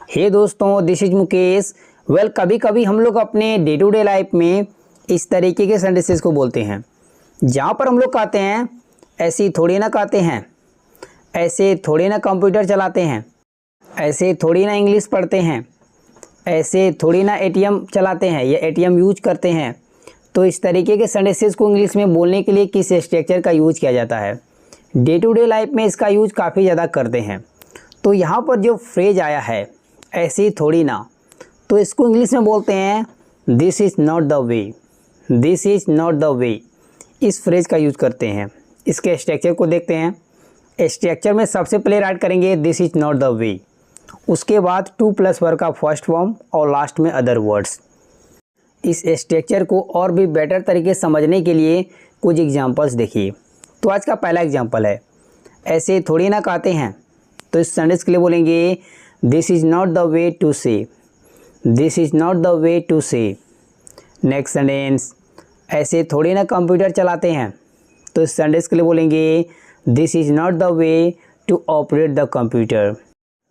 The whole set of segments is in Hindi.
हे दोस्तों, दिस इज मुकेश। कभी कभी हम लोग अपने डे टू डे लाइफ में इस तरीके के सेंटेंसेस को बोलते हैं जहाँ पर हम लोग कहते हैं ऐसे ही थोड़ी ना कहते हैं, ऐसे थोड़ी ना कंप्यूटर चलाते हैं, ऐसे थोड़ी ना इंग्लिश पढ़ते हैं, ऐसे थोड़ी ना एटीएम चलाते हैं या एटीएम यूज करते हैं। तो इस तरीके के सेंटेंसेस को इंग्लिश में बोलने के लिए किस स्ट्रक्चर का यूज किया जाता है? डे टू डे लाइफ में इसका यूज काफ़ी ज़्यादा करते हैं। तो यहाँ पर जो फ्रेज आया है ऐसे ही थोड़ी ना, तो इसको इंग्लिश में बोलते हैं this is not the way, this is not the वे। इस फ्रेज का यूज करते हैं। इसके स्ट्रक्चर को देखते हैं। स्ट्रक्चर में सबसे पहले राइट करेंगे दिस इज़ नॉट द वे, उसके बाद टू प्लस वर्ड का फर्स्ट फॉर्म और लास्ट में अदर वर्ड्स। इस स्ट्रक्चर को और भी बेटर तरीके से समझने के लिए कुछ एग्जांपल्स देखिए। तो आज का पहला एग्जांपल है ऐसे थोड़ी ना कहते हैं, तो इस सेंटेंस के लिए बोलेंगे this is not the way to say, this is not the way to say. Next sentence ऐसे थोड़ी ना कंप्यूटर चलाते हैं, तो इस सेंटेंस के लिए बोलेंगे this is not the way to operate the computer,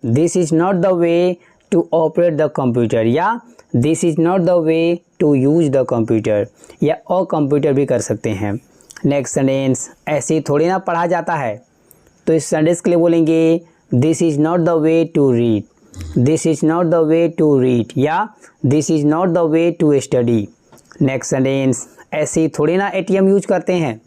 this is not the way to operate the computer, या this is not the way to use the computer, या और कंप्यूटर भी कर सकते हैं। नेक्स्ट सेंटेंस ऐसे ही थोड़ी ना पढ़ा जाता है, तो इस सेंटेंस के लिए बोलेंगे this is not the way to read, this is not the way to read, या this is not the way to study. Next sentence ऐसे ही थोड़ी ना एटीएम यूज करते हैं,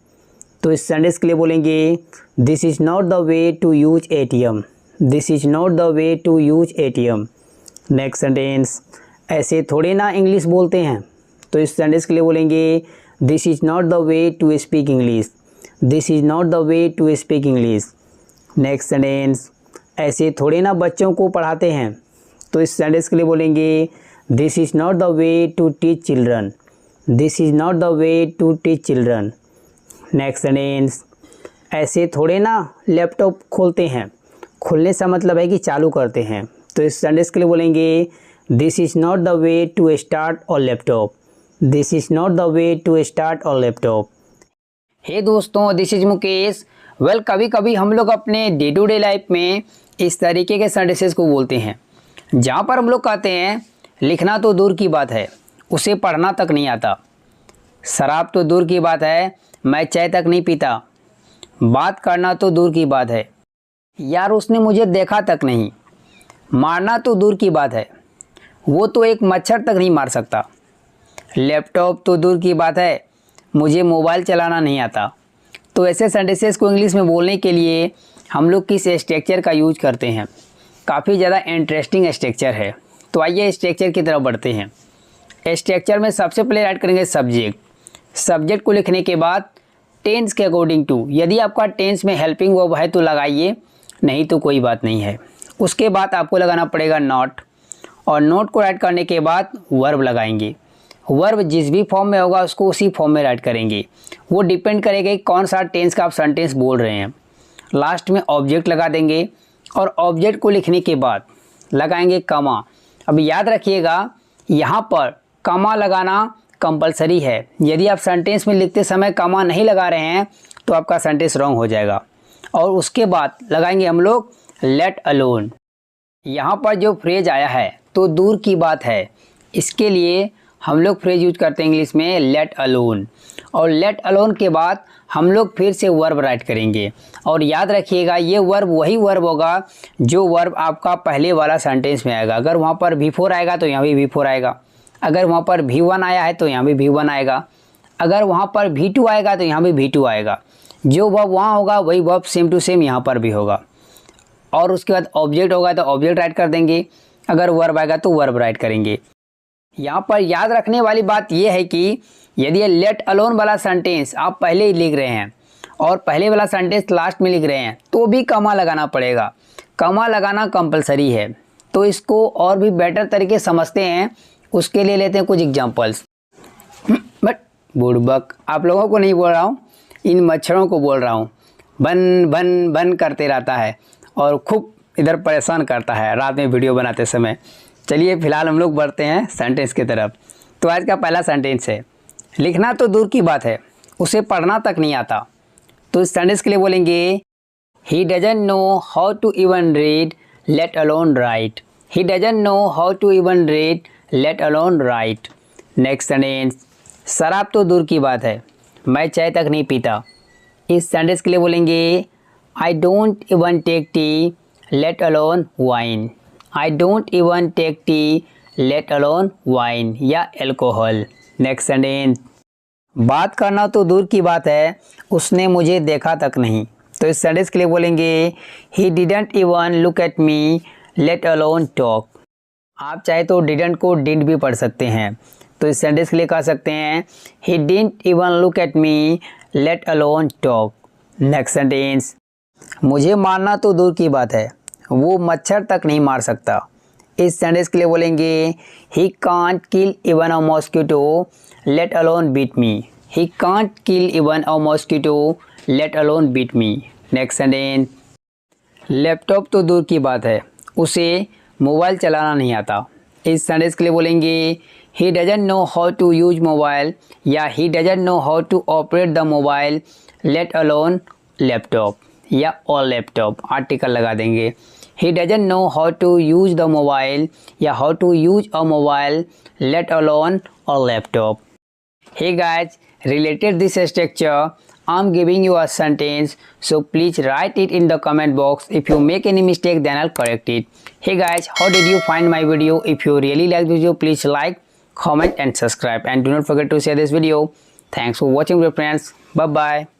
तो इस सेंटेंस के लिए बोलेंगे this is not the way to use ATM, this is not the way to use ATM. Next sentence ऐसे थोड़े ना इंग्लिश बोलते हैं, तो इस सेंटेंस के लिए बोलेंगे this is not the way to speak English, this is not the way to speak English. Next sentence ऐसे थोड़े ना बच्चों को पढ़ाते हैं, तो इस सेंटेंस के लिए बोलेंगे this is not the way to teach children, this is not the way to teach children. Next sentence ऐसे थोड़े ना लैपटॉप खोलते हैं, खोलने से मतलब है कि चालू करते हैं, तो इस सेंटेंस के लिए बोलेंगे this is not the way to start और laptop, this is not the way to start और लैपटॉप। हे दोस्तों, दिस इज मुकेश। कभी कभी हम लोग अपने डे टू डे लाइफ में इस तरीके के सेंटेंसेस को बोलते हैं जहाँ पर हम लोग कहते हैं लिखना तो दूर की बात है, उसे पढ़ना तक नहीं आता। शराब तो दूर की बात है, मैं चाय तक नहीं पीता। बात करना तो दूर की बात है, यार उसने मुझे देखा तक नहीं। मारना तो दूर की बात है, वो तो एक मच्छर तक नहीं मार सकता। लैपटॉप तो दूर की बात है, मुझे मोबाइल चलाना नहीं आता। तो ऐसे सेंटेंसेस को इंग्लिश में बोलने के लिए हम लोग किस स्ट्रक्चर का यूज करते हैं? काफ़ी ज़्यादा इंटरेस्टिंग स्ट्रक्चर है। तो आइए स्ट्रक्चर की तरफ बढ़ते हैं। स्ट्रक्चर में सबसे पहले ऐड करेंगे सब्जेक्ट। सब्जेक्ट को लिखने के बाद टेंस के अकॉर्डिंग टू, यदि आपका टेंस में हेल्पिंग वर्ब है तो लगाइए, नहीं तो कोई बात नहीं है। उसके बाद आपको लगाना पड़ेगा नॉट, और नोट को राइट करने के बाद वर्ब लगाएंगे। वर्ब जिस भी फॉर्म में होगा उसको उसी फॉर्म में राइट करेंगे। वो डिपेंड करेगा कि कौन सा टेंस का आप सेंटेंस बोल रहे हैं। लास्ट में ऑब्जेक्ट लगा देंगे, और ऑब्जेक्ट को लिखने के बाद लगाएंगे कमा। अब याद रखिएगा यहाँ पर कमा लगाना कंपलसरी है। यदि आप सेंटेंस में लिखते समय कमा नहीं लगा रहे हैं तो आपका सेंटेंस रॉन्ग हो जाएगा। और उसके बाद लगाएंगे हम लोग लेट अलोन। यहाँ पर जो फ्रेज आया है तो दूर की बात है, इसके लिए हम लोग फ्रेज यूज करते हैं इंग्लिश में लेट अलोन। और लेट अलोन के बाद हम लोग फिर से वर्ब राइट करेंगे। और याद रखिएगा ये वर्ब वही वर्ब होगा जो वर्ब आपका पहले वाला सेंटेंस में आएगा। अगर वहाँ पर V4 आएगा तो यहाँ भी V4 आएगा, अगर वहाँ पर V1 आया है तो यहाँ भी V1 आएगा, अगर वहाँ पर V2 आएगा तो यहाँ भी V2 आएगा। जो वर्ब वहाँ होगा वही वर्ब सेम टू सेम यहाँ पर भी होगा। और उसके बाद ऑब्जेक्ट होगा तो ऑब्जेक्ट राइट कर देंगे, अगर वर्ब आएगा तो वर्ब राइट करेंगे। यहाँ पर याद रखने वाली बात यह है कि यदि ये लेट अलोन वाला सेंटेंस आप पहले ही लिख रहे हैं और पहले वाला सेंटेंस लास्ट में लिख रहे हैं तो भी कमा लगाना पड़ेगा। कमा लगाना कंपलसरी है। तो इसको और भी बेटर तरीके समझते हैं, उसके लिए लेते हैं कुछ एग्जांपल्स। बट बुड़बक आप लोगों को नहीं बोल रहा हूँ, इन मच्छरों को बोल रहा हूँ। बन बन बन करते रहता है और खूब इधर परेशान करता है रात में वीडियो बनाते समय। चलिए फिलहाल हम लोग बढ़ते हैं सेंटेंस की तरफ। तो आज का पहला सेंटेंस है लिखना तो दूर की बात है, उसे पढ़ना तक नहीं आता। तो इस सेंटेंस के लिए बोलेंगे he doesn't know how to even read let alone write. He doesn't know how to even read, let alone write. Next sentence. शराब तो दूर की बात है, मैं चाय तक नहीं पीता. इस सेंटेंस के लिए बोलेंगे I don't even take tea, let alone wine. I don't even take tea, let alone wine या alcohol. Next sentence. बात करना तो दूर की बात है, उसने मुझे देखा तक नहीं. तो इस सेंटेंस के लिए बोलेंगे He didn't even look at me, let alone talk. आप चाहे तो didn't को didn't भी पढ़ सकते हैं. तो इस सेंटेंस के लिए कह सकते हैं He didn't even look at me, let alone talk. Next sentence. मुझे मारना तो दूर की बात है, वो मच्छर तक नहीं मार सकता. इस सेंटेंस के लिए बोलेंगे He can't kill even a mosquito, let alone beat me. He can't kill even a mosquito, let alone beat me. Next sentence. Laptop तो दूर की बात है, उसे मोबाइल चलाना नहीं आता. इस सेंटेंस के लिए बोलेंगे He doesn't know how to use mobile या He doesn't know how to operate the mobile, let alone laptop या or laptop. आर्टिकल लगा देंगे. He doesn't know how to use the mobile या how to use a mobile, let alone a laptop. Hey guys, related this structure, I'm giving you a sentence, so please write it in the comment box. If you make any mistake, then I'll correct it. Hey guys, how did you find my video? If you really like this video, please like, comment and subscribe, and do not forget to share this video. Thanks for watching, my friends. Bye bye.